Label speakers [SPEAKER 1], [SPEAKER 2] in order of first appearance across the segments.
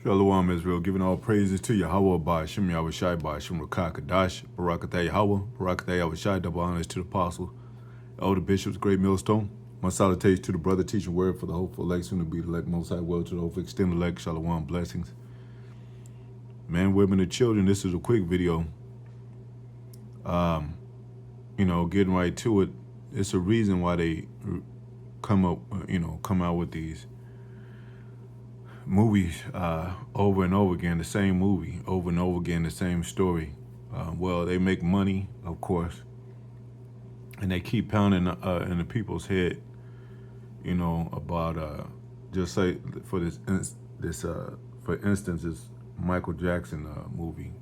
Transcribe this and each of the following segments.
[SPEAKER 1] Shalom Israel, giving all praises to Yahweh by Shem Yahweh Shai by Shem Rakah Kadash, Barakatah Yahweh, Barakatah Yahweh Shai, double honors to the apostles, elder bishops, great millstone. My salutations to the brother teaching word for the hopeful elect, soon to be the elect, most high will to the hopeful extended elect, Shalom, blessings. Men, women, and children, this is a quick video. Getting right to it, it's a reason why they come out with these movies over and over again, the same movie over and over again, the same story. Well, they make money, of course, and they keep pounding in the people's head, about just say for for instance, this Michael Jackson movie.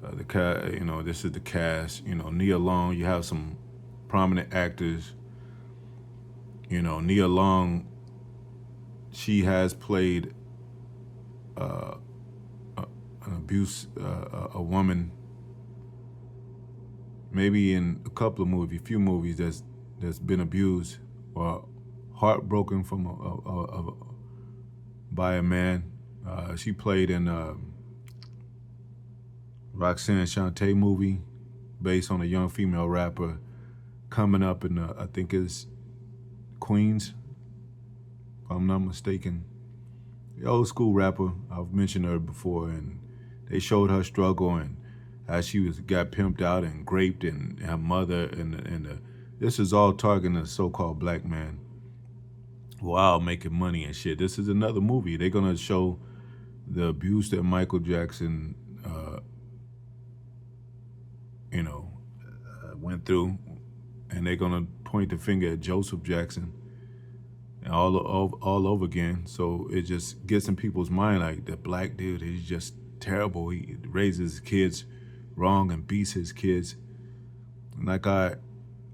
[SPEAKER 1] This is the cast. Nia Long. You have some prominent actors. Nia Long. She has played an abuse, a woman, maybe in a couple of few movies that's been abused or heartbroken by a man. She played in Roxanne Shante movie based on a young female rapper coming up in I think it's Queens, if I'm not mistaken. The old school rapper, I've mentioned her before, and they showed her struggle and how she got pimped out and raped, and her mother and this is all targeting a so-called black man while making money and shit. This is another movie. They're gonna show the abuse that Michael Jackson went through, and they're gonna point the finger at Joseph Jackson and all over again. So it just gets in people's mind like the black dude, he's just terrible. He raises his kids wrong and beats his kids. And like I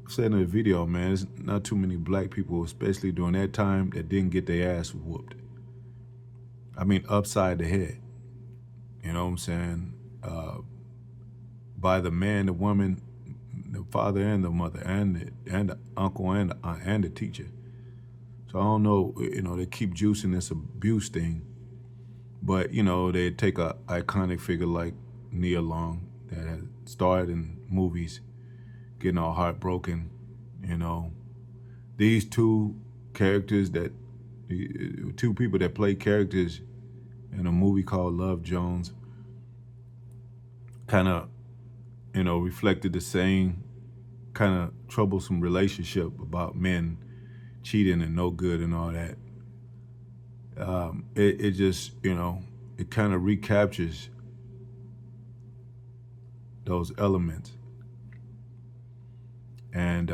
[SPEAKER 1] said in the video, man, there's not too many black people, especially during that time, that didn't get their ass whooped. I mean, upside the head. You know what I'm saying? By the man, the woman, the father and the mother, and the uncle and the aunt and the teacher. So I don't know, they keep juicing this abuse thing, but they take a iconic figure like Nia Long that has starred in movies, getting all heartbroken. These two characters two people that play characters in a movie called Love Jones, kind of, reflected the same kind of troublesome relationship about men cheating and no good and all that. It just, it kind of recaptures those elements. And,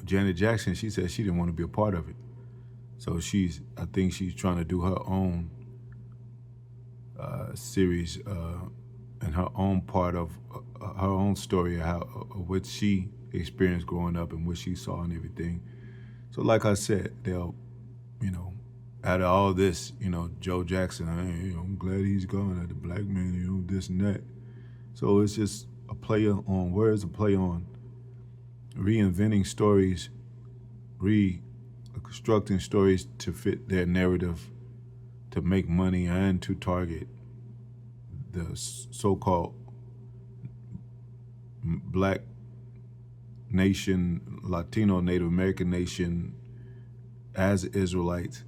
[SPEAKER 1] Janet Jackson, she said she didn't want to be a part of it. So I think she's trying to do her own series and her own part of her own story of what she experienced growing up and what she saw and everything. So like I said, they'll, out of all this, Joe Jackson, I'm glad he's gone, the black man, this and that. So it's just a play on words, a play on reinventing stories, reconstructing stories to fit their narrative, to make money and to target the so-called black nation, Latino, Native American nation as Israelites,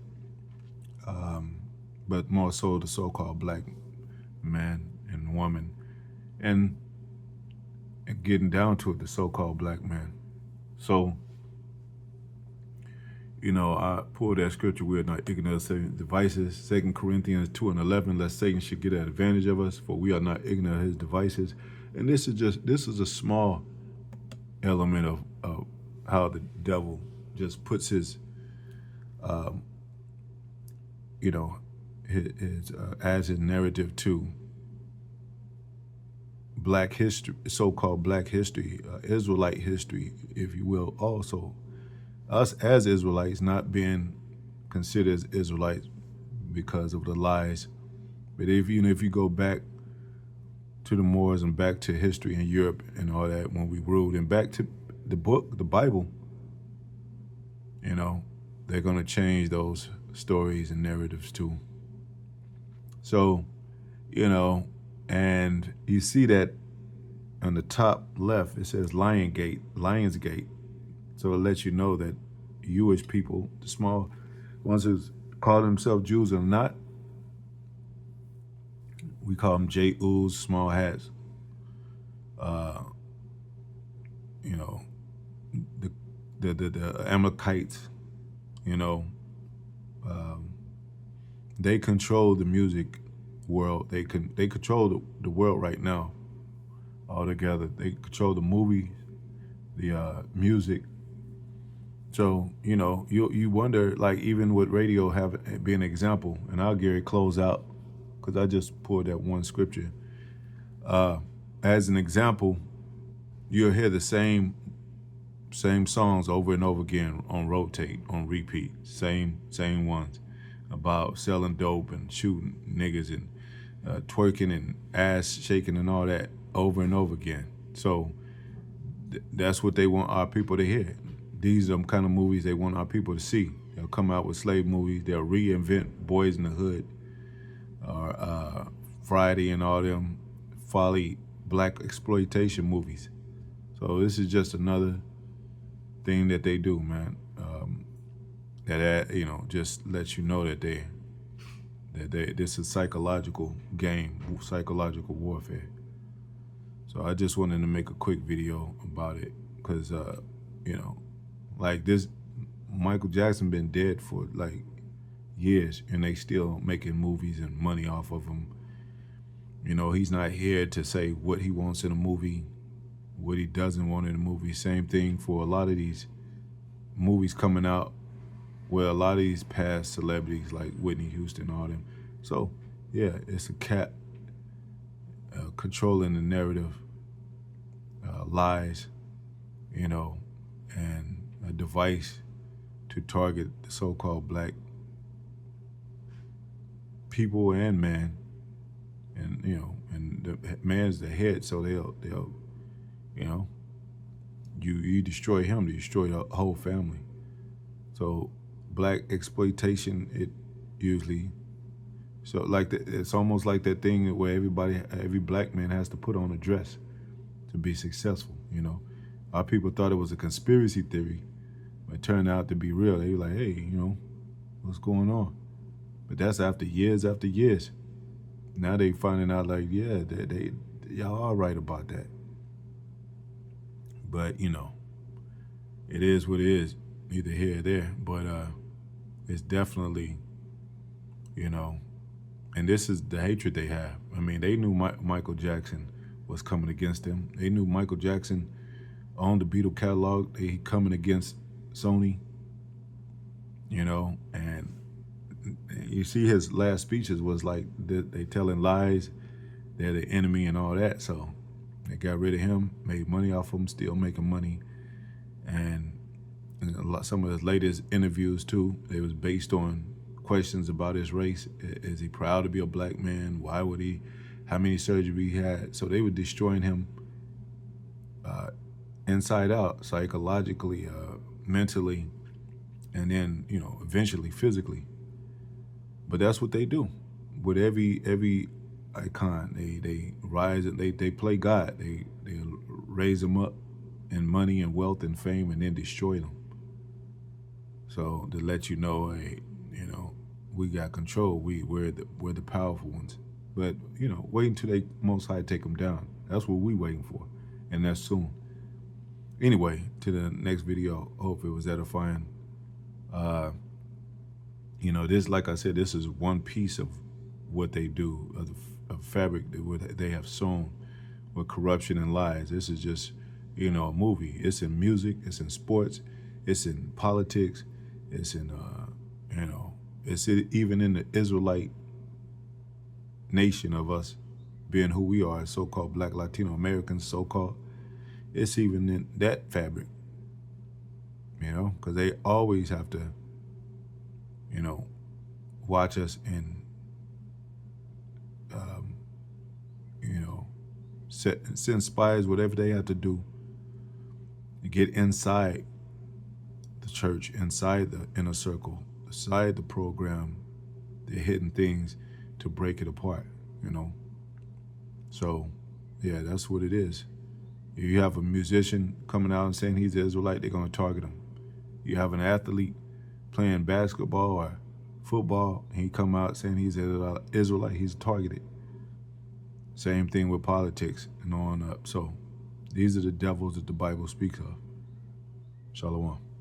[SPEAKER 1] but more so the so-called black man and woman, and getting down to it, the so-called black man. So, I pulled that scripture, we're not ignorant of Satan's devices, 2 Corinthians 2:11, lest Satan should get an advantage of us, for we are not ignorant of his devices. And this is a small element of how the devil just puts his as his narrative to black history, so-called black history, Israelite history, if you will. Also, us as Israelites not being considered as Israelites because of the lies. But if you go back to the Moors and back to history in Europe and all that, when we ruled, and back to the book, the Bible, they're going to change those stories and narratives too. So, and you see that on the top left, it says Lionsgate. So it lets you know that Jewish people, the small ones who call themselves Jews or not, we call them J-Us, small hats. Uh, you know, the the Amalekites, you know, um, they control the music world. They control the world right now altogether. They control the movie, the music. So you wonder, like, even with radio have be an example, and I'll get it close out because I just pulled that one scripture as an example. You'll hear the same songs over and over again on rotate, on repeat, same ones about selling dope and shooting niggas and twerking and ass shaking and all that over and over again. So that's what they want our people to hear. These are the kind of movies they want our people to see. They'll come out with slave movies. They'll reinvent Boys in the Hood or Friday and all them folly black exploitation movies. So this is just another thing that they do, man. That just lets you know that this is psychological game, psychological warfare. So I just wanted to make a quick video about it because like this, Michael Jackson been dead for like years, and they still making movies and money off of him. He's not here to say what he wants in a movie, what he doesn't want in a movie. Same thing for a lot of these movies coming out where a lot of these past celebrities like Whitney Houston, all them. So yeah, it's a cat controlling the narrative, lies, and a device to target the so-called black people and man, and and the man's the head, so they'll you destroy him to destroy the whole family. So black exploitation, it usually, so like it's almost like that thing where every black man has to put on a dress to be successful. Our people thought it was a conspiracy theory, but it turned out to be real. They were like, hey, what's going on? But that's after years after years. Now they finding out like, yeah, they y'all are right about that. But it is what it is, neither here or there. But it's definitely, and this is the hatred they have. I mean, they knew Michael Jackson was coming against them. They knew Michael Jackson owned the Beatle catalog. They coming against Sony, and you see his last speeches was like they telling lies, they're the enemy and all that. So they got rid of him, made money off him, still making money. And some of his latest interviews too, they was based on questions about his race. Is he proud to be a black man? Why would he? How many surgeries he had? So they were destroying him inside out, psychologically, mentally, and then eventually physically. But that's what they do with every icon. They rise and they play God. They raise them up in money and wealth and fame, and then destroy them. So to let you know, hey, we got control. We're the powerful ones. But wait until they Most High take them down. That's what we waiting for, and that's soon. Anyway, to the next video. Hope it was edifying. This, like I said, this is one piece of what they do, of fabric that they have sewn with corruption and lies. This is just, a movie. It's in music, it's in sports, it's in politics, it's in, it's even in the Israelite nation of us being who we are, so-called black Latino Americans, so-called. It's even in that fabric, because they always have to, watch us and, send spies, whatever they have to do to get inside the church, inside the inner circle, the beside the program, they're hitting things to break it apart, you know? So, yeah, that's what it is. If you have a musician coming out and saying he's an Israelite, they're going to target him. You have an athlete playing basketball or football, and he come out saying he's an Israelite, he's targeted. Same thing with politics and on up. So these are the devils that the Bible speaks of. Shalom.